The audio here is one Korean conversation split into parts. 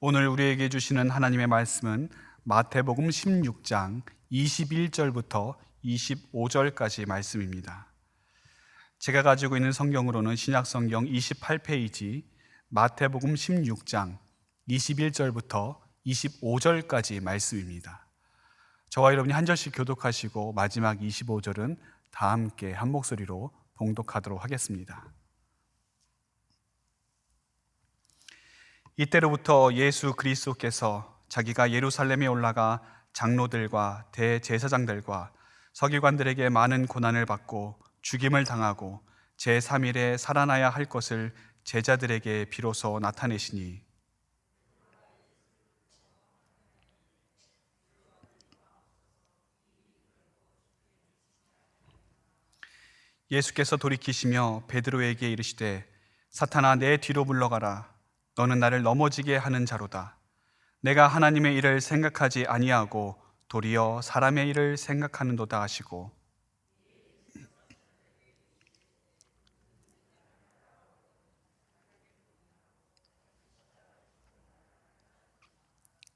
오늘 우리에게 주시는 하나님의 말씀은 마태복음 16장 21절부터 25절까지 말씀입니다. 제가 가지고 있는 성경으로는 신약성경 28페이지 마태복음 16장 21절부터 25절까지 말씀입니다. 저와 여러분이 한 절씩 교독하시고 마지막 25절은 다 함께 한 목소리로 봉독하도록 하겠습니다. 이때로부터 예수 그리스도께서 자기가 예루살렘에 올라가 장로들과 대제사장들과 서기관들에게 많은 고난을 받고 죽임을 당하고 제3일에 살아나야 할 것을 제자들에게 비로소 나타내시니 예수께서 돌이키시며 베드로에게 이르시되 사탄아 내 뒤로 물러가라. 너는 나를 넘어지게 하는 자로다. 내가 하나님의 일을 생각하지 아니하고 도리어 사람의 일을 생각하는도다 하시고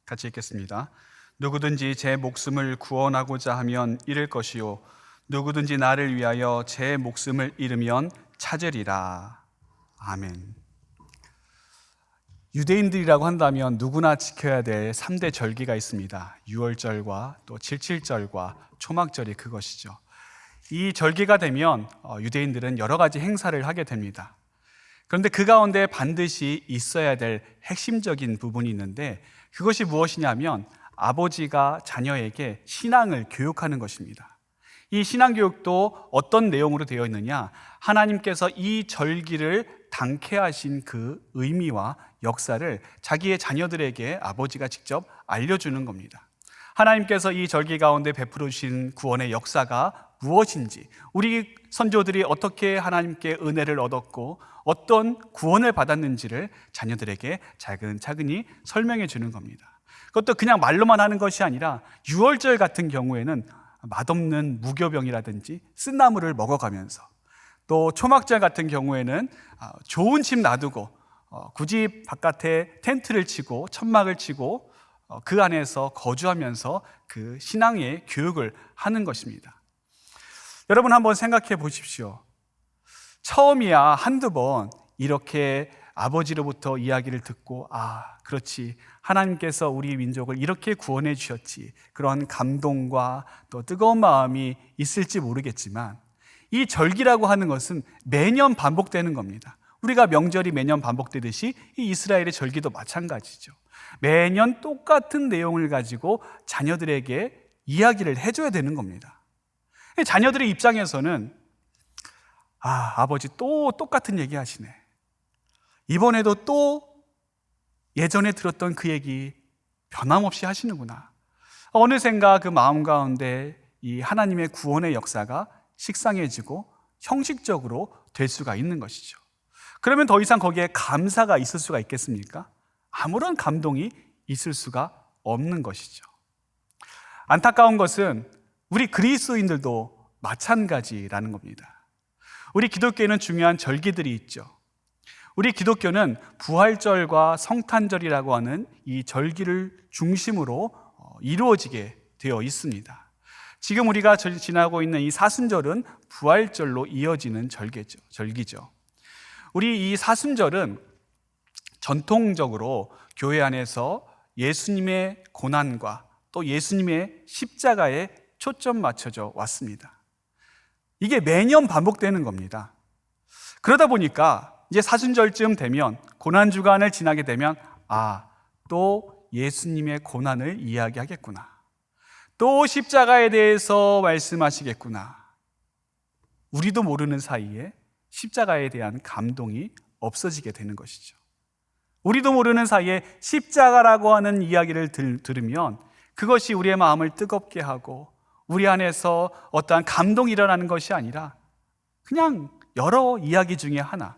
같이 읽겠습니다. 누구든지 제 목숨을 구원하고자 하면 잃을 것이요 누구든지 나를 위하여 제 목숨을 잃으면 찾으리라. 아멘. 유대인들이라고 한다면 누구나 지켜야 될 3대 절기가 있습니다. 유월절과 또 칠칠절과 초막절이 그것이죠. 이 절기가 되면 유대인들은 여러 가지 행사를 하게 됩니다. 그런데 그 가운데 반드시 있어야 될 핵심적인 부분이 있는데 그것이 무엇이냐면 아버지가 자녀에게 신앙을 교육하는 것입니다. 이 신앙교육도 어떤 내용으로 되어 있느냐? 하나님께서 이 절기를 당케하신 그 의미와 역사를 자기의 자녀들에게 아버지가 직접 알려주는 겁니다. 하나님께서 이 절기 가운데 베풀어 주신 구원의 역사가 무엇인지, 우리 선조들이 어떻게 하나님께 은혜를 얻었고 어떤 구원을 받았는지를 자녀들에게 차근차근히 설명해 주는 겁니다. 그것도 그냥 말로만 하는 것이 아니라 유월절 같은 경우에는 맛없는 무교병이라든지 쓴나물을 먹어가면서, 또 초막절 같은 경우에는 좋은 집 놔두고 굳이 바깥에 텐트를 치고 천막을 치고 그 안에서 거주하면서 그 신앙의 교육을 하는 것입니다. 여러분 한번 생각해 보십시오. 처음이야 한두 번 이렇게 아버지로부터 이야기를 듣고 그렇지, 하나님께서 우리 민족을 이렇게 구원해 주셨지, 그런 감동과 또 뜨거운 마음이 있을지 모르겠지만 이 절기라고 하는 것은 매년 반복되는 겁니다. 우리가 명절이 매년 반복되듯이 이 이스라엘의 절기도 마찬가지죠. 매년 똑같은 내용을 가지고 자녀들에게 이야기를 해줘야 되는 겁니다. 자녀들의 입장에서는 아버지 또 똑같은 얘기 하시네. 이번에도 또 예전에 들었던 그 얘기 변함없이 하시는구나. 어느샌가 그 마음 가운데 이 하나님의 구원의 역사가 식상해지고 형식적으로 될 수가 있는 것이죠. 그러면 더 이상 거기에 감사가 있을 수가 있겠습니까? 아무런 감동이 있을 수가 없는 것이죠. 안타까운 것은 우리 그리스도인들도 마찬가지라는 겁니다. 우리 기독교에는 중요한 절기들이 있죠. 우리 기독교는 부활절과 성탄절이라고 하는 이 절기를 중심으로 이루어지게 되어 있습니다. 지금 우리가 지나고 있는 이 사순절은 부활절로 이어지는 절기죠. 우리 이 사순절은 전통적으로 교회 안에서 예수님의 고난과 또 예수님의 십자가에 초점 맞춰져 왔습니다. 이게 매년 반복되는 겁니다. 그러다 보니까 이제 사순절쯤 되면, 고난주간을 지나게 되면 또 예수님의 고난을 이야기하겠구나, 또 십자가에 대해서 말씀하시겠구나. 우리도 모르는 사이에 십자가에 대한 감동이 없어지게 되는 것이죠. 우리도 모르는 사이에 십자가라고 하는 이야기를 들으면 그것이 우리의 마음을 뜨겁게 하고 우리 안에서 어떠한 감동이 일어나는 것이 아니라 그냥 여러 이야기 중에 하나,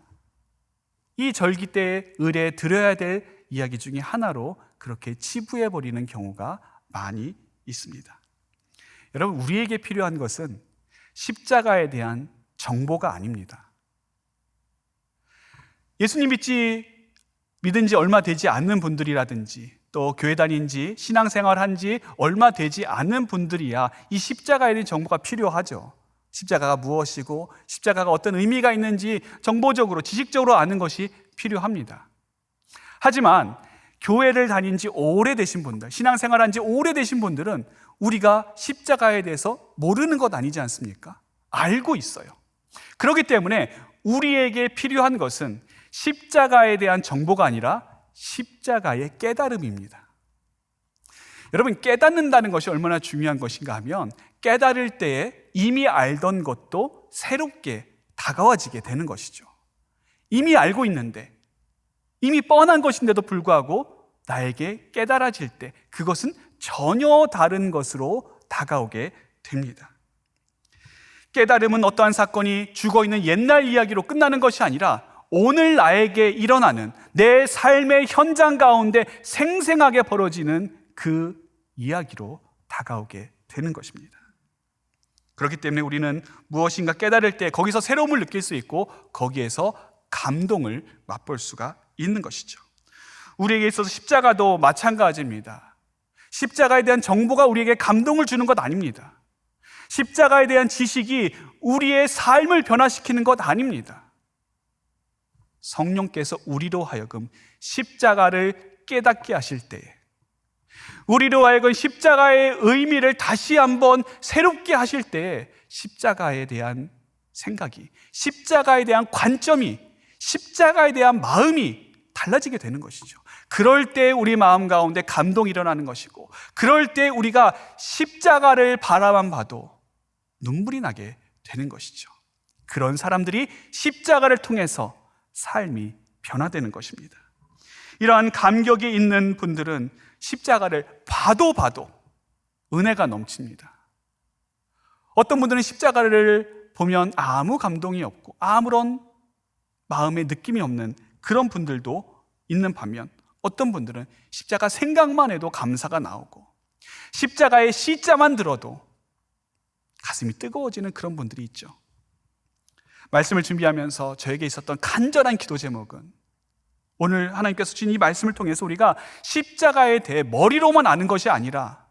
이 절기 때에 의뢰 들어야 될 이야기 중에 하나로 그렇게 치부해버리는 경우가 많이 있습니다. 여러분, 우리에게 필요한 것은 십자가에 대한 정보가 아닙니다. 예수님 믿지 믿은 지 얼마 되지 않는 분들이라든지 또 교회 다닌 지 신앙생활 한 지 얼마 되지 않는 분들이야 이 십자가에 대한 정보가 필요하죠. 십자가가 무엇이고 십자가가 어떤 의미가 있는지 정보적으로 지식적으로 아는 것이 필요합니다. 하지만 교회를 다닌 지 오래되신 분들, 신앙생활 한 지 오래되신 분들은 우리가 십자가에 대해서 모르는 것 아니지 않습니까? 알고 있어요. 그렇기 때문에 우리에게 필요한 것은 십자가에 대한 정보가 아니라 십자가의 깨달음입니다. 여러분, 깨닫는다는 것이 얼마나 중요한 것인가 하면 깨달을 때에 이미 알던 것도 새롭게 다가와지게 되는 것이죠. 이미 알고 있는데, 이미 뻔한 것인데도 불구하고 나에게 깨달아질 때 그것은 전혀 다른 것으로 다가오게 됩니다. 깨달음은 어떠한 사건이 죽어있는 옛날 이야기로 끝나는 것이 아니라 오늘 나에게 일어나는 내 삶의 현장 가운데 생생하게 벌어지는 그 이야기로 다가오게 되는 것입니다. 그렇기 때문에 우리는 무엇인가 깨달을 때 거기서 새로움을 느낄 수 있고 거기에서 감동을 맛볼 수가 있는 것이죠. 우리에게 있어서 십자가도 마찬가지입니다. 십자가에 대한 정보가 우리에게 감동을 주는 것 아닙니다. 십자가에 대한 지식이 우리의 삶을 변화시키는 것 아닙니다. 성령께서 우리로 하여금 십자가를 깨닫게 하실 때에, 우리로 하여금 십자가의 의미를 다시 한번 새롭게 하실 때에 십자가에 대한 생각이, 십자가에 대한 관점이, 십자가에 대한 마음이 달라지게 되는 것이죠. 그럴 때 우리 마음 가운데 감동이 일어나는 것이고, 그럴 때 우리가 십자가를 바라만 봐도 눈물이 나게 되는 것이죠. 그런 사람들이 십자가를 통해서 삶이 변화되는 것입니다. 이러한 감격이 있는 분들은 십자가를 봐도 은혜가 넘칩니다. 어떤 분들은 십자가를 보면 아무 감동이 없고 아무런 마음의 느낌이 없는 그런 분들도 있는 반면, 어떤 분들은 십자가 생각만 해도 감사가 나오고 십자가의 시자만 들어도 가슴이 뜨거워지는 그런 분들이 있죠. 말씀을 준비하면서 저에게 있었던 간절한 기도 제목은, 오늘 하나님께서 주신 이 말씀을 통해서 우리가 십자가에 대해 머리로만 아는 것이 아니라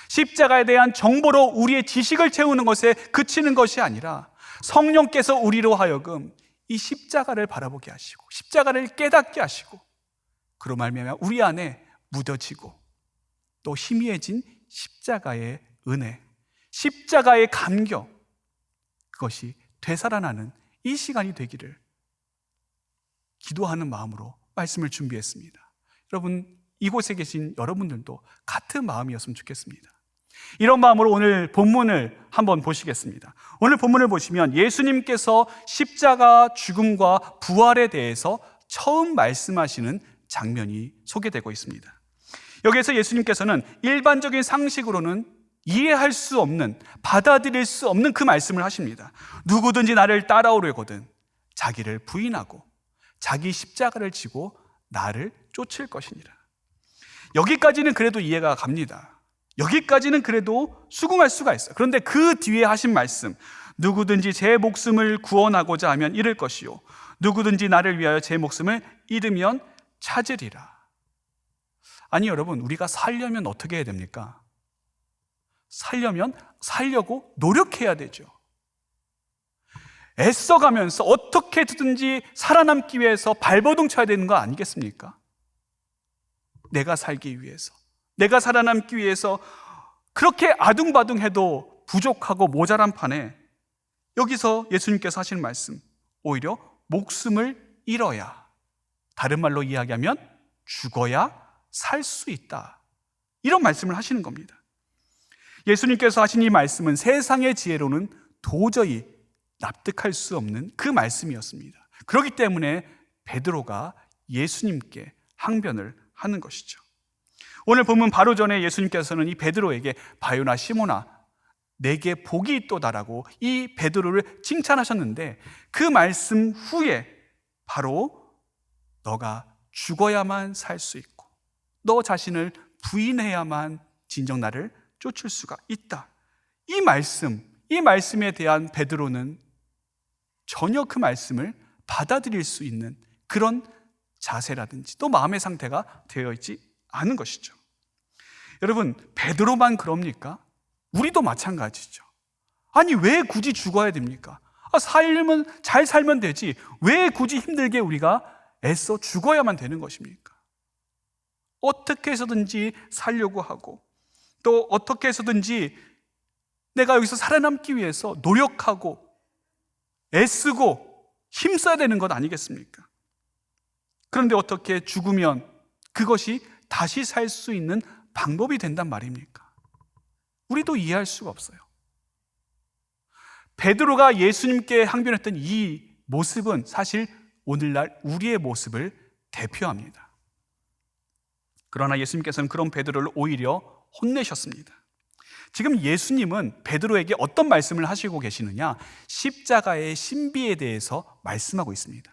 십자가에 대한 정보로 우리의 지식을 채우는 것에 그치는 것이 아니라 성령께서 우리로 하여금 이 십자가를 바라보게 하시고 십자가를 깨닫게 하시고 그로 말미암아 우리 안에 묻어지고 또 희미해진 십자가의 은혜, 십자가의 감격, 그것이 되살아나는 이 시간이 되기를 기도하는 마음으로 말씀을 준비했습니다. 여러분, 이곳에 계신 여러분들도 같은 마음이었으면 좋겠습니다. 이런 마음으로 오늘 본문을 한번 보시겠습니다. 오늘 본문을 보시면 예수님께서 십자가 죽음과 부활에 대해서 처음 말씀하시는 장면이 소개되고 있습니다. 여기에서 예수님께서는 일반적인 상식으로는 이해할 수 없는, 받아들일 수 없는 그 말씀을 하십니다. 누구든지 나를 따라오려거든 자기를 부인하고 자기 십자가를 지고 나를 쫓을 것이니라. 여기까지는 그래도 이해가 갑니다. 여기까지는 그래도 수긍할 수가 있어요. 그런데 그 뒤에 하신 말씀, 누구든지 제 목숨을 구원하고자 하면 잃을 것이요 누구든지 나를 위하여 제 목숨을 잃으면 찾으리라. 아니 여러분, 우리가 살려면 어떻게 해야 됩니까? 살려고 노력해야 되죠. 애써가면서 어떻게든지 살아남기 위해서 발버둥 쳐야 되는 거 아니겠습니까? 내가 살기 위해서, 내가 살아남기 위해서 그렇게 아둥바둥해도 부족하고 모자란 판에 여기서 예수님께서 하시는 말씀, 오히려 목숨을 잃어야, 다른 말로 이야기하면 죽어야 살 수 있다, 이런 말씀을 하시는 겁니다. 예수님께서 하신 이 말씀은 세상의 지혜로는 도저히 납득할 수 없는 그 말씀이었습니다. 그렇기 때문에 베드로가 예수님께 항변을 하는 것이죠. 오늘 본문 바로 전에 예수님께서는 이 베드로에게 바요나 시몬아 내게 복이 있도다라고 이 베드로를 칭찬하셨는데, 그 말씀 후에 바로 너가 죽어야만 살 수 있고 너 자신을 부인해야만 진정 나를 쫓을 수가 있다, 이 말씀에 대한 베드로는 전혀 그 말씀을 받아들일 수 있는 그런 자세라든지 또 마음의 상태가 되어 있지 않은 것이죠. 여러분, 베드로만 그럽니까? 우리도 마찬가지죠. 아니, 왜 굳이 죽어야 됩니까? 잘 살면 되지. 왜 굳이 힘들게 우리가 애써 죽어야만 되는 것입니까? 어떻게 해서든지 살려고 하고 또 어떻게 해서든지 내가 여기서 살아남기 위해서 노력하고 애쓰고 힘써야 되는 것 아니겠습니까? 그런데 어떻게 죽으면 그것이 다시 살 수 있는 방법이 된단 말입니까? 우리도 이해할 수가 없어요. 베드로가 예수님께 항변했던 이 모습은 사실 오늘날 우리의 모습을 대표합니다. 그러나 예수님께서는 그런 베드로를 오히려 혼내셨습니다. 지금 예수님은 베드로에게 어떤 말씀을 하시고 계시느냐? 십자가의 신비에 대해서 말씀하고 있습니다.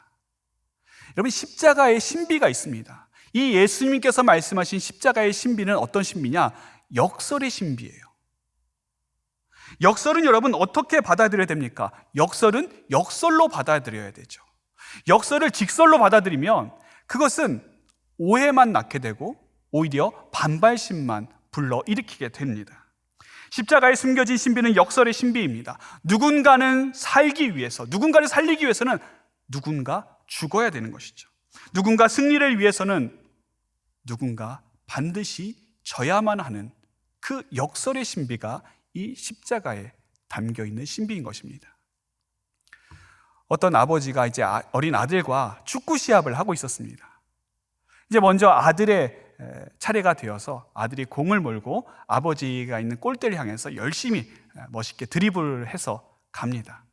여러분, 십자가의 신비가 있습니다. 이 예수님께서 말씀하신 십자가의 신비는 어떤 신비냐? 역설의 신비예요. 역설은 여러분 어떻게 받아들여야 됩니까? 역설은 역설로 받아들여야 되죠. 역설을 직설로 받아들이면 그것은 오해만 낳게 되고 오히려 반발심만 불러일으키게 됩니다. 십자가에 숨겨진 신비는 역설의 신비입니다. 누군가를 살리기 위해서는 누군가 죽어야 되는 것이죠. 누군가 승리를 위해서는 누군가 반드시 져야만 하는 그 역설의 신비가 이 십자가에 담겨 있는 신비인 것입니다. 어떤 아버지가 이제 어린 아들과 축구 시합을 하고 있었습니다. 이제 먼저 아들의 차례가 되어서 아들이 공을 몰고 아버지가 있는 골대를 향해서 열심히 멋있게 드리블을 해서 갑니다.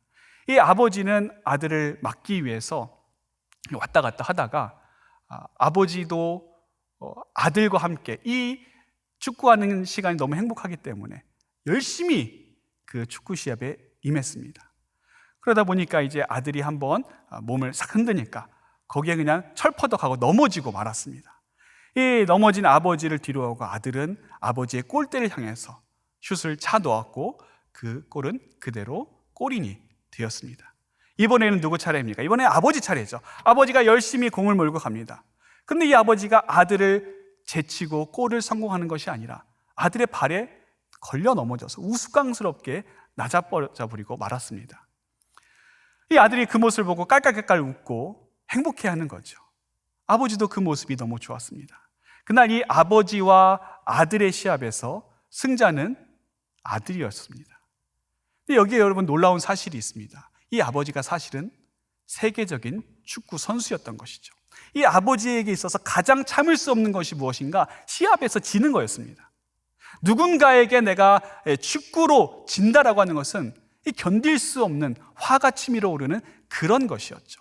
이 아버지는 아들을 막기 위해서 왔다 갔다 하다가 아버지도 아들과 함께 이 축구하는 시간이 너무 행복하기 때문에 열심히 그 축구 시합에 임했습니다. 그러다 보니까 이제 아들이 한번 몸을 싹 흔드니까 거기에 그냥 철퍼덕하고 넘어지고 말았습니다. 이 넘어진 아버지를 뒤로하고 아들은 아버지의 골대를 향해서 슛을 차 놓았고 그 골은 그대로 골인이 되었습니다. 이번에는 누구 차례입니까? 이번에 아버지 차례죠. 아버지가 열심히 공을 몰고 갑니다. 그런데 이 아버지가 아들을 제치고 골을 성공하는 것이 아니라 아들의 발에 걸려 넘어져서 우스꽝스럽게 낮아버려 버리고 말았습니다. 이 아들이 그 모습을 보고 깔깔깔깔 웃고 행복해하는 거죠. 아버지도 그 모습이 너무 좋았습니다. 그날 이 아버지와 아들의 시합에서 승자는 아들이었습니다. 근데 여기에 여러분 놀라운 사실이 있습니다. 이 아버지가 사실은 세계적인 축구 선수였던 것이죠. 이 아버지에게 있어서 가장 참을 수 없는 것이 무엇인가? 시합에서 지는 거였습니다. 누군가에게 내가 축구로 진다라고 하는 것은 견딜 수 없는 화가 치밀어 오르는 그런 것이었죠.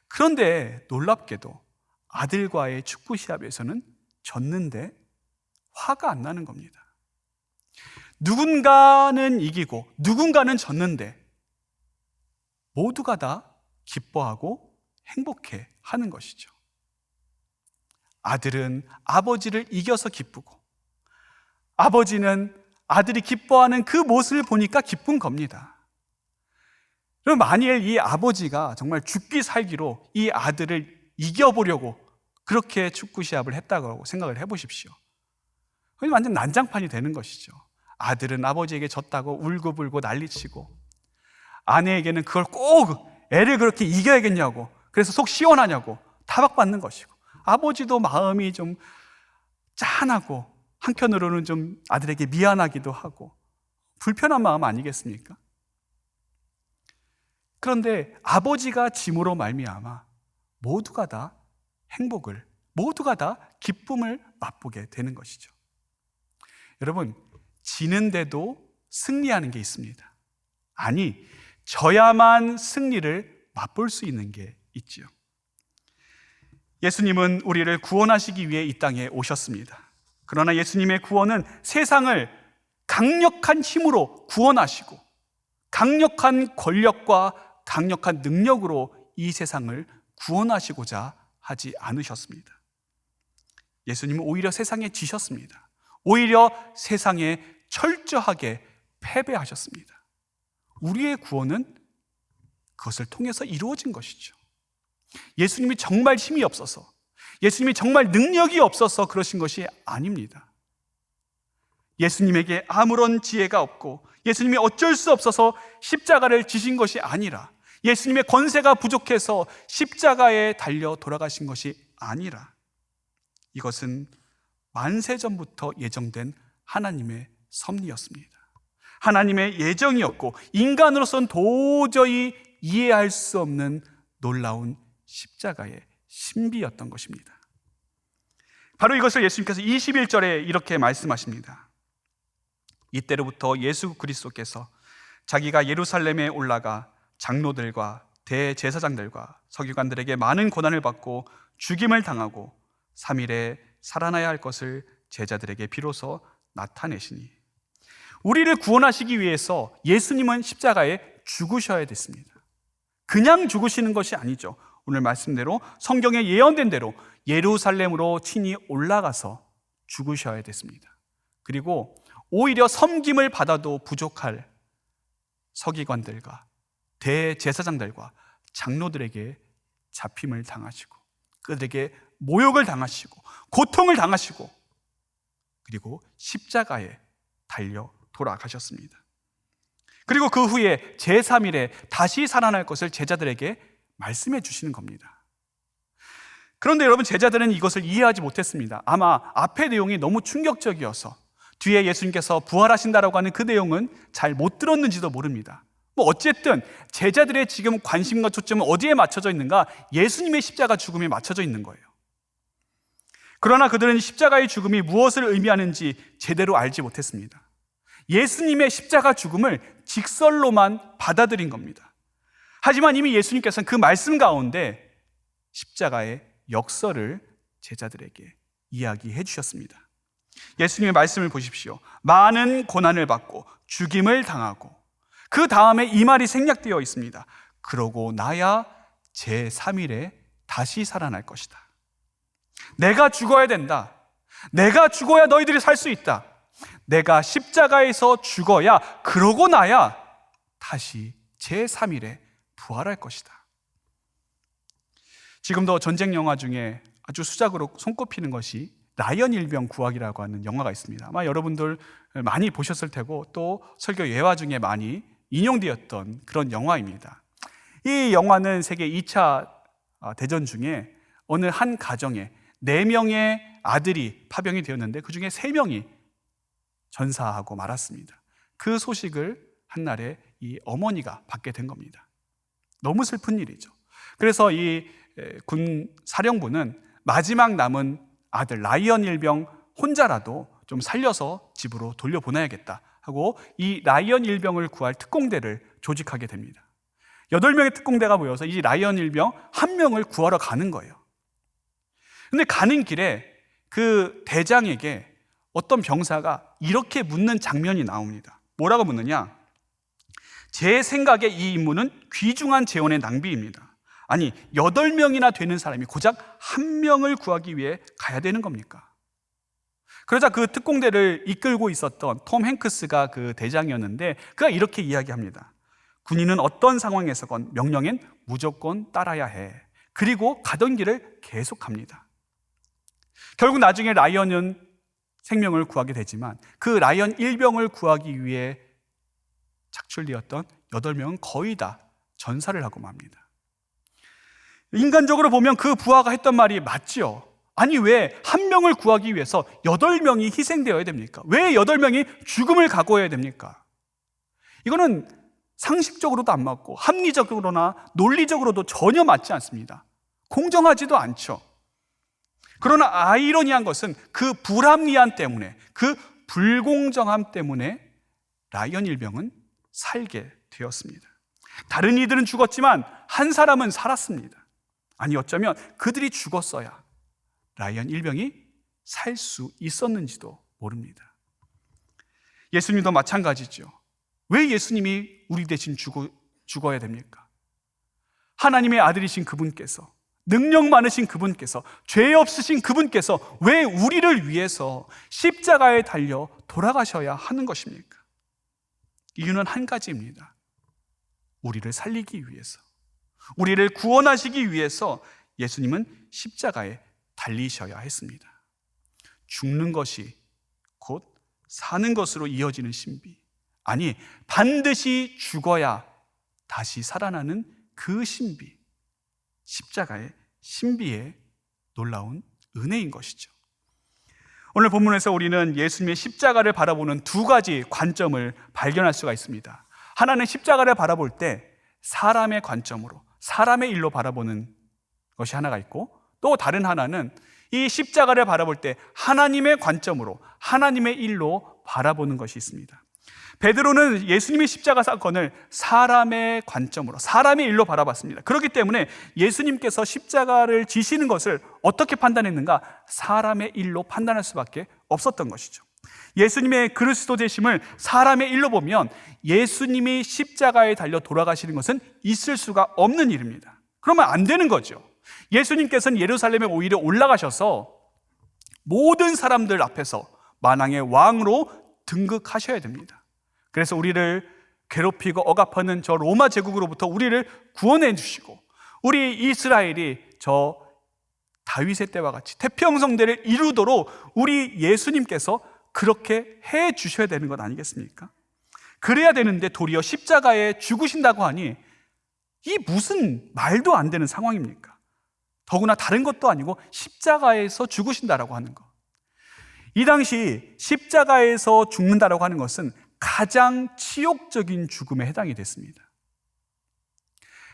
그런데 놀랍게도 아들과의 축구 시합에서는 졌는데 화가 안 나는 겁니다. 누군가는 이기고 누군가는 졌는데 모두가 다 기뻐하고 행복해 하는 것이죠. 아들은 아버지를 이겨서 기쁘고 아버지는 아들이 기뻐하는 그 모습을 보니까 기쁜 겁니다. 그럼 만일 이 아버지가 정말 죽기 살기로 이 아들을 이겨보려고 그렇게 축구 시합을 했다고 생각을 해보십시오. 그건 완전 난장판이 되는 것이죠. 아들은 아버지에게 졌다고 울고불고 난리치고 아내에게는 그걸 꼭 애를 그렇게 이겨야겠냐고 그래서 속 시원하냐고 타박받는 것이고 아버지도 마음이 좀 짠하고 한편으로는 좀 아들에게 미안하기도 하고 불편한 마음 아니겠습니까? 그런데 아버지가 짐으로 말미암아 모두가 다 행복을, 모두가 다 기쁨을 맛보게 되는 것이죠. 여러분, 지는데도 승리하는 게 있습니다. 아니, 져야만 승리를 맛볼 수 있는 게 있지요. 예수님은 우리를 구원하시기 위해 이 땅에 오셨습니다. 그러나 예수님의 구원은 세상을 강력한 힘으로 구원하시고 강력한 권력과 강력한 능력으로 이 세상을 구원하시고자 하지 않으셨습니다. 예수님은 오히려 세상에 지셨습니다. 오히려 세상에 철저하게 패배하셨습니다. 우리의 구원은 그것을 통해서 이루어진 것이죠. 예수님이 정말 힘이 없어서 예수님이 정말 능력이 없어서 그러신 것이 아닙니다. 예수님에게 아무런 지혜가 없고 예수님이 어쩔 수 없어서 십자가를 지신 것이 아니라, 예수님의 권세가 부족해서 십자가에 달려 돌아가신 것이 아니라, 이것은 만세전부터 예정된 하나님의 섭리였습니다. 하나님의 예정이었고 인간으로서는 도저히 이해할 수 없는 놀라운 십자가의 신비였던 것입니다. 바로 이것을 예수님께서 21절에 이렇게 말씀하십니다. 이때로부터 예수 그리스도께서 자기가 예루살렘에 올라가 장로들과 대제사장들과 서기관들에게 많은 고난을 받고 죽임을 당하고 3일에 살아나야 할 것을 제자들에게 비로소 나타내시니, 우리를 구원하시기 위해서 예수님은 십자가에 죽으셔야 됐습니다. 그냥 죽으시는 것이 아니죠. 오늘 말씀대로 성경에 예언된 대로 예루살렘으로 친히 올라가서 죽으셔야 됐습니다. 그리고 오히려 섬김을 받아도 부족할 서기관들과 대제사장들과 장로들에게 잡힘을 당하시고 그들에게 모욕을 당하시고 고통을 당하시고 그리고 십자가에 달려 돌아가셨습니다. 그리고 그 후에 제3일에 다시 살아날 것을 제자들에게 말씀해 주시는 겁니다. 그런데 여러분, 제자들은 이것을 이해하지 못했습니다. 아마 앞의 내용이 너무 충격적이어서 뒤에 예수님께서 부활하신다라고 하는 그 내용은 잘 못 들었는지도 모릅니다. 어쨌든 제자들의 지금 관심과 초점은 어디에 맞춰져 있는가? 예수님의 십자가 죽음에 맞춰져 있는 거예요. 그러나 그들은 십자가의 죽음이 무엇을 의미하는지 제대로 알지 못했습니다. 예수님의 십자가 죽음을 직설로만 받아들인 겁니다. 하지만 이미 예수님께서는 그 말씀 가운데 십자가의 역설을 제자들에게 이야기해 주셨습니다. 예수님의 말씀을 보십시오. 많은 고난을 받고 죽임을 당하고 그 다음에 이 말이 생략되어 있습니다. 그러고 나야 제3일에 다시 살아날 것이다. 내가 죽어야 된다. 내가 죽어야 너희들이 살 수 있다. 내가 십자가에서 죽어야, 그러고 나야 다시 제3일에 부활할 것이다. 지금도 전쟁 영화 중에 아주 수작으로 손꼽히는 것이 라이언 일병 구하기라고 하는 영화가 있습니다. 아마 여러분들 많이 보셨을 테고 또 설교 예화 중에 많이 인용되었던 그런 영화입니다. 이 영화는 세계 2차 대전 중에 어느 한 가정에 4명의 아들이 파병이 되었는데 그 중에 3명이 전사하고 말았습니다. 그 소식을 한날에 이 어머니가 받게 된 겁니다. 너무 슬픈 일이죠. 그래서 이 군 사령부는 마지막 남은 아들 라이언 일병 혼자라도 좀 살려서 집으로 돌려보내야겠다 하고 이 라이언 일병을 구할 특공대를 조직하게 됩니다. 8명의 특공대가 모여서 이 라이언 일병 1명을 구하러 가는 거예요. 근데 가는 길에 그 대장에게 어떤 병사가 이렇게 묻는 장면이 나옵니다. 뭐라고 묻느냐? 제 생각에 이 임무는 귀중한 재원의 낭비입니다. 아니, 8명이나 되는 사람이 고작 1명을 구하기 위해 가야 되는 겁니까? 그러자 그 특공대를 이끌고 있었던 톰 행크스가 그 대장이었는데 그가 이렇게 이야기합니다. 군인은 어떤 상황에서건 명령엔 무조건 따라야 해. 그리고 가던 길을 계속합니다. 결국 나중에 라이언은 생명을 구하게 되지만 그 라이언 일병을 구하기 위해 착출되었던 8명은 거의 다 전사를 하고 맙니다. 인간적으로 보면 그 부하가 했던 말이 맞죠. 아니, 왜 1명을 구하기 위해서 8명이 희생되어야 됩니까? 왜 8명이 죽음을 각오해야 됩니까? 이거는 상식적으로도 안 맞고 합리적으로나 논리적으로도 전혀 맞지 않습니다. 공정하지도 않죠. 그러나 아이러니한 것은 그 불합리함 때문에, 그 불공정함 때문에 라이언 일병은 살게 되었습니다. 다른 이들은 죽었지만 한 사람은 살았습니다. 아니, 어쩌면 그들이 죽었어야 라이언 일병이 살 수 있었는지도 모릅니다. 예수님도 마찬가지죠. 왜 예수님이 우리 대신 죽어야 됩니까? 하나님의 아들이신 그분께서, 능력 많으신 그분께서, 죄 없으신 그분께서 왜 우리를 위해서 십자가에 달려 돌아가셔야 하는 것입니까? 이유는 한 가지입니다. 우리를 살리기 위해서, 우리를 구원하시기 위해서 예수님은 십자가에 달리셔야 했습니다. 죽는 것이 곧 사는 것으로 이어지는 신비, 아니 반드시 죽어야 다시 살아나는 그 신비, 십자가의 신비의 놀라운 은혜인 것이죠. 오늘 본문에서 우리는 예수님의 십자가를 바라보는 두 가지 관점을 발견할 수가 있습니다. 하나는 십자가를 바라볼 때 사람의 관점으로, 사람의 일로 바라보는 것이 하나가 있고, 또 다른 하나는 이 십자가를 바라볼 때 하나님의 관점으로, 하나님의 일로 바라보는 것이 있습니다. 베드로는 예수님의 십자가 사건을 사람의 관점으로, 사람의 일로 바라봤습니다. 그렇기 때문에 예수님께서 십자가를 지시는 것을 어떻게 판단했는가? 사람의 일로 판단할 수밖에 없었던 것이죠. 예수님의 그리스도 되심을 사람의 일로 보면 예수님이 십자가에 달려 돌아가시는 것은 있을 수가 없는 일입니다. 그러면 안 되는 거죠. 예수님께서는 예루살렘에 오히려 올라가셔서 모든 사람들 앞에서 만왕의 왕으로 등극하셔야 됩니다. 그래서 우리를 괴롭히고 억압하는 저 로마 제국으로부터 우리를 구원해 주시고, 우리 이스라엘이 저 다윗의 때와 같이 태평성대를 이루도록 우리 예수님께서 그렇게 해 주셔야 되는 것 아니겠습니까? 그래야 되는데 도리어 십자가에 죽으신다고 하니 이 무슨 말도 안 되는 상황입니까? 더구나 다른 것도 아니고 십자가에서 죽으신다라고 하는 것. 이 당시 십자가에서 죽는다라고 하는 것은 가장 치욕적인 죽음에 해당이 됐습니다.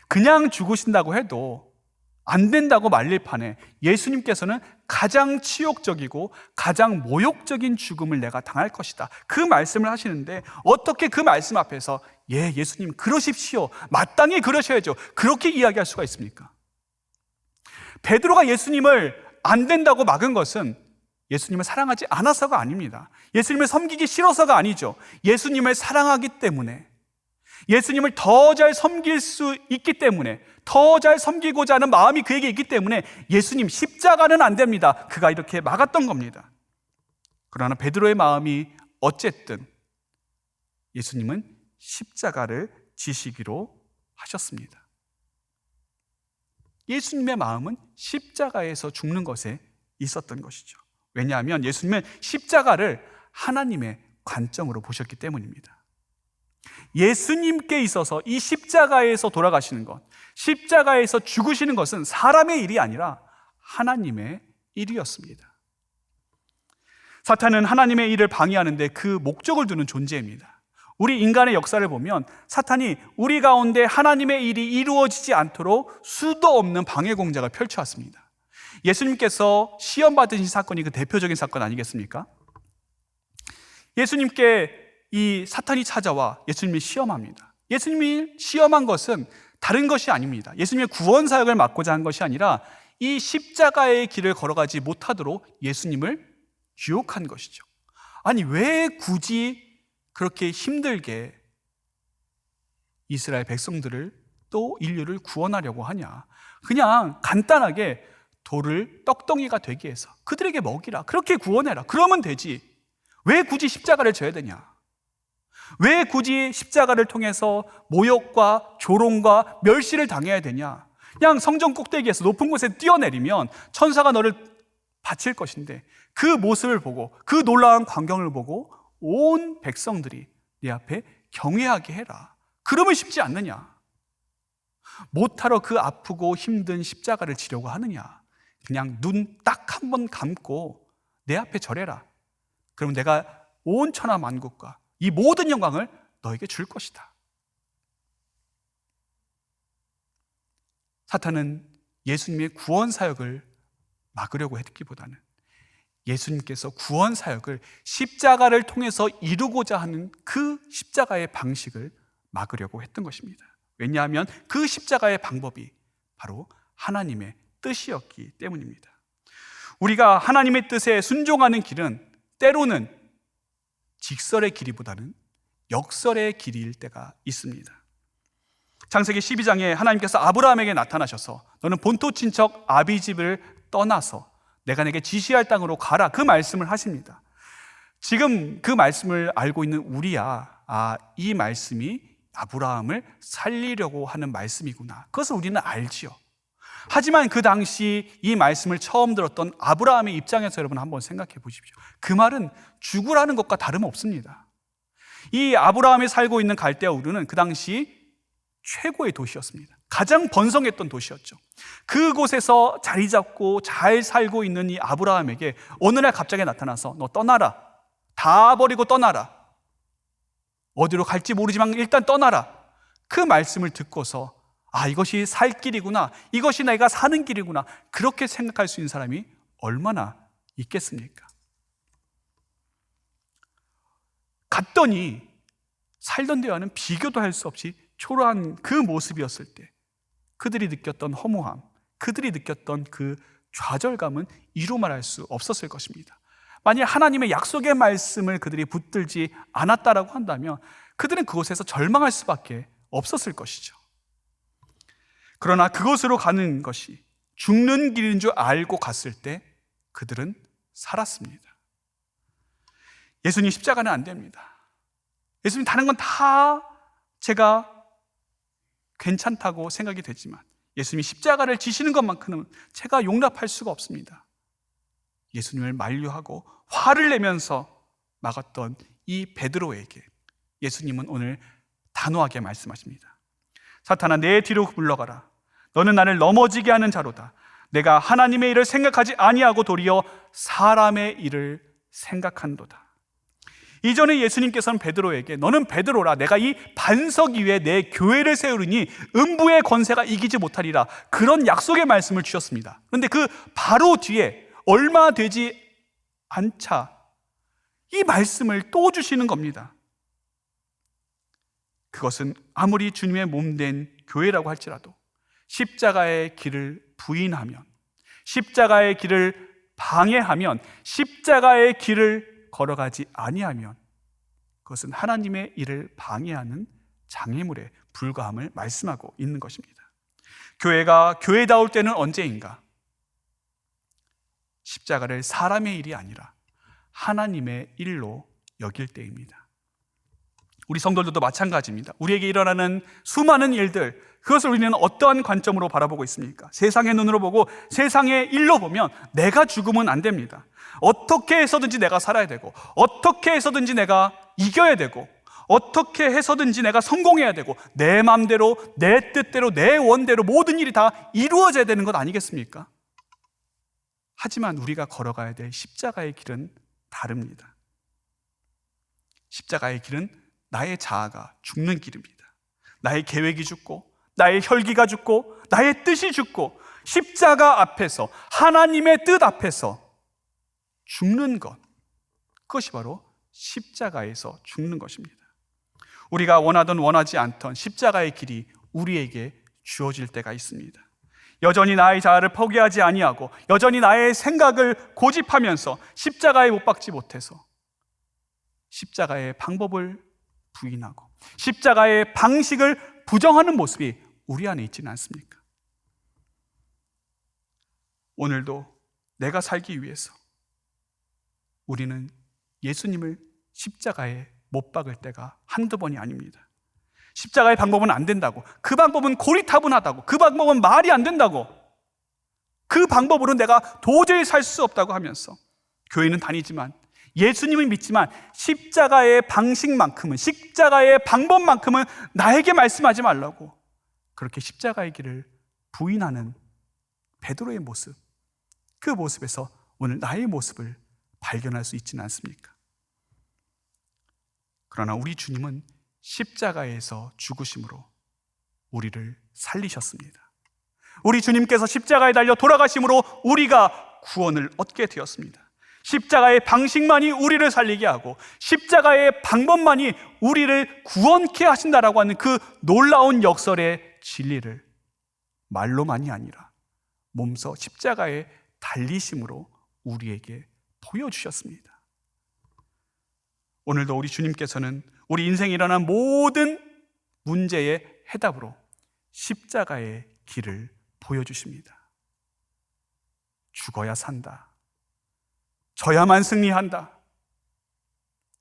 그냥 죽으신다고 해도 안 된다고 말릴 판에 예수님께서는 가장 치욕적이고 가장 모욕적인 죽음을 내가 당할 것이다, 그 말씀을 하시는데, 어떻게 그 말씀 앞에서 예수님 그러십시오, 마땅히 그러셔야죠, 그렇게 이야기할 수가 있습니까? 베드로가 예수님을 안 된다고 막은 것은 예수님을 사랑하지 않아서가 아닙니다. 예수님을 섬기기 싫어서가 아니죠. 예수님을 사랑하기 때문에, 예수님을 더 잘 섬길 수 있기 때문에, 더 잘 섬기고자 하는 마음이 그에게 있기 때문에 예수님 십자가는 안 됩니다, 그가 이렇게 막았던 겁니다. 그러나 베드로의 마음이 어쨌든 예수님은 십자가를 지시기로 하셨습니다. 예수님의 마음은 십자가에서 죽는 것에 있었던 것이죠. 왜냐하면 예수님은 십자가를 하나님의 관점으로 보셨기 때문입니다. 예수님께 있어서 이 십자가에서 돌아가시는 것, 십자가에서 죽으시는 것은 사람의 일이 아니라 하나님의 일이었습니다. 사탄은 하나님의 일을 방해하는데 그 목적을 두는 존재입니다. 우리 인간의 역사를 보면 사탄이 우리 가운데 하나님의 일이 이루어지지 않도록 수도 없는 방해 공작을 펼쳐왔습니다. 예수님께서 시험 받으신 사건이 그 대표적인 사건 아니겠습니까? 예수님께 이 사탄이 찾아와 예수님이 시험합니다. 예수님이 시험한 것은 다른 것이 아닙니다. 예수님의 구원 사역을 맡고자 한 것이 아니라 이 십자가의 길을 걸어가지 못하도록 예수님을 유혹한 것이죠. 아니, 왜 굳이 그렇게 힘들게 이스라엘 백성들을, 또 인류를 구원하려고 하냐? 그냥 간단하게 돌을 떡덩이가 되게 해서 그들에게 먹이라, 그렇게 구원해라, 그러면 되지. 왜 굳이 십자가를 져야 되냐? 왜 굳이 십자가를 통해서 모욕과 조롱과 멸시를 당해야 되냐? 그냥 성전 꼭대기에서 높은 곳에 뛰어내리면 천사가 너를 바칠 것인데, 그 모습을 보고, 그 놀라운 광경을 보고 온 백성들이 네 앞에 경외하게 해라, 그러면 쉽지 않느냐? 못하러 그 아프고 힘든 십자가를 지려고 하느냐? 그냥 눈 딱 한 번 감고 내 앞에 절해라, 그럼 내가 온 천하 만국과 이 모든 영광을 너에게 줄 것이다. 사탄은 예수님의 구원 사역을 막으려고 했기보다는 예수님께서 구원 사역을 십자가를 통해서 이루고자 하는 그 십자가의 방식을 막으려고 했던 것입니다. 왜냐하면 그 십자가의 방법이 바로 하나님의 뜻이었기 때문입니다. 우리가 하나님의 뜻에 순종하는 길은 때로는 직설의 길이보다는 역설의 길일 때가 있습니다. 창세기 12장에 하나님께서 아브라함에게 나타나셔서 너는 본토 친척 아비집을 떠나서 내가 내게 지시할 땅으로 가라, 그 말씀을 하십니다. 지금 그 말씀을 알고 있는 우리야, 이 말씀이 아브라함을 살리려고 하는 말씀이구나, 그것을 우리는 알지요. 하지만 그 당시 이 말씀을 처음 들었던 아브라함의 입장에서 여러분 한번 생각해 보십시오. 그 말은 죽으라는 것과 다름없습니다. 이 아브라함이 살고 있는 갈대아 우르는 그 당시 최고의 도시였습니다. 가장 번성했던 도시였죠. 그곳에서 자리 잡고 잘 살고 있는 이 아브라함에게 어느 날 갑자기 나타나서 너 떠나라. 다 버리고 떠나라. 어디로 갈지 모르지만 일단 떠나라. 그 말씀을 듣고서 이것이 살 길이구나. 이것이 내가 사는 길이구나. 그렇게 생각할 수 있는 사람이 얼마나 있겠습니까? 갔더니 살던 데와는 비교도 할 수 없이 초라한 그 모습이었을 때 그들이 느꼈던 허무함, 그들이 느꼈던 그 좌절감은 이루 말할 수 없었을 것입니다. 만약 하나님의 약속의 말씀을 그들이 붙들지 않았다라고 한다면 그들은 그곳에서 절망할 수밖에 없었을 것이죠. 그러나 그곳으로 가는 것이 죽는 길인 줄 알고 갔을 때 그들은 살았습니다. 예수님 십자가는 안 됩니다. 예수님 다른 건 다 제가 괜찮다고 생각이 되지만 예수님이 십자가를 지시는 것만큼은 제가 용납할 수가 없습니다. 예수님을 만류하고 화를 내면서 막았던 이 베드로에게 예수님은 오늘 단호하게 말씀하십니다. 사탄아, 내 뒤로 물러가라. 너는 나를 넘어지게 하는 자로다. 내가 하나님의 일을 생각하지 아니하고 도리어 사람의 일을 생각한도다. 이전에 예수님께서는 베드로에게 너는 베드로라. 내가 이 반석 위에 내 교회를 세우리니 음부의 권세가 이기지 못하리라. 그런 약속의 말씀을 주셨습니다. 그런데 그 바로 뒤에 얼마 되지 않자 이 말씀을 또 주시는 겁니다. 그것은 아무리 주님의 몸된 교회라고 할지라도 십자가의 길을 부인하면, 십자가의 길을 방해하면, 십자가의 길을 걸어가지 아니하면 그것은 하나님의 일을 방해하는 장애물에 불과함을 말씀하고 있는 것입니다. 교회가 교회다울 때는 언제인가? 십자가를 사람의 일이 아니라 하나님의 일로 여길 때입니다. 우리 성도들도 마찬가지입니다. 우리에게 일어나는 수많은 일들, 그것을 우리는 어떠한 관점으로 바라보고 있습니까? 세상의 눈으로 보고 세상의 일로 보면 내가 죽으면 안 됩니다. 어떻게 해서든지 내가 살아야 되고, 어떻게 해서든지 내가 이겨야 되고, 어떻게 해서든지 내가 성공해야 되고, 내 마음대로, 내 뜻대로, 내 원대로 모든 일이 다 이루어져야 되는 것 아니겠습니까? 하지만 우리가 걸어가야 될 십자가의 길은 다릅니다. 십자가의 길은 나의 자아가 죽는 길입니다. 나의 계획이 죽고, 나의 혈기가 죽고, 나의 뜻이 죽고, 십자가 앞에서, 하나님의 뜻 앞에서 죽는 것, 그것이 바로 십자가에서 죽는 것입니다. 우리가 원하든 원하지 않던 십자가의 길이 우리에게 주어질 때가 있습니다. 여전히 나의 자아를 포기하지 아니하고 여전히 나의 생각을 고집하면서 십자가에 못 박지 못해서 십자가의 방법을 부인하고 십자가의 방식을 부정하는 모습이 우리 안에 있지는 않습니까? 오늘도 내가 살기 위해서 우리는 예수님을 십자가에 못 박을 때가 한두 번이 아닙니다. 십자가의 방법은 안 된다고, 그 방법은 고리타분하다고, 그 방법은 말이 안 된다고, 그 방법으로 내가 도저히 살 수 없다고 하면서 교회는 다니지만, 예수님을 믿지만 십자가의 방식만큼은, 십자가의 방법만큼은 나에게 말씀하지 말라고 그렇게 십자가의 길을 부인하는 베드로의 모습, 그 모습에서 오늘 나의 모습을 발견할 수 있지는 않습니까? 그러나 우리 주님은 십자가에서 죽으심으로 우리를 살리셨습니다. 우리 주님께서 십자가에 달려 돌아가심으로 우리가 구원을 얻게 되었습니다. 십자가의 방식만이 우리를 살리게 하고 십자가의 방법만이 우리를 구원케 하신다라고 하는 그 놀라운 역설의 진리를 말로만이 아니라 몸소 십자가에 달리심으로 우리에게 보여주셨습니다. 오늘도 우리 주님께서는 우리 인생에 일어난 모든 문제의 해답으로 십자가의 길을 보여주십니다. 죽어야 산다. 져야만 승리한다.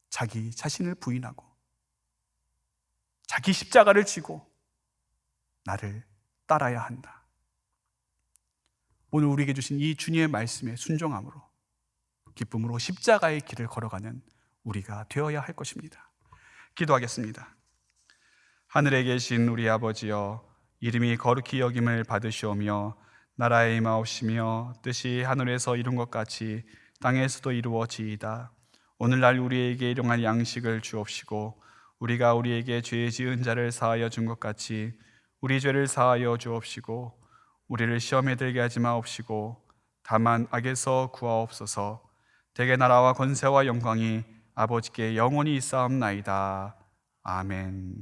자기 자신을 부인하고 자기 십자가를 지고 나를 따라야 한다. 오늘 우리에게 주신 이 주님의 말씀에 순종함으로 기쁨으로 십자가의 길을 걸어가는 우리가 되어야 할 것입니다. 기도하겠습니다. 하늘에 계신 우리 아버지여, 이름이 거룩히 여김을 받으시오며 나라에 임하옵시며 뜻이 하늘에서 이룬 것 같이 땅에서도 이루어지이다. 오늘날 우리에게 일용할 양식을 주옵시고 우리가 우리에게 죄 지은 자를 사하여 준 것 같이 우리 죄를 사하여 주옵시고 우리를 시험에 들게 하지 마옵시고 다만 악에서 구하옵소서. 대개 나라와 권세와 영광이 아버지께 영원히 있사옵나이다. 아멘.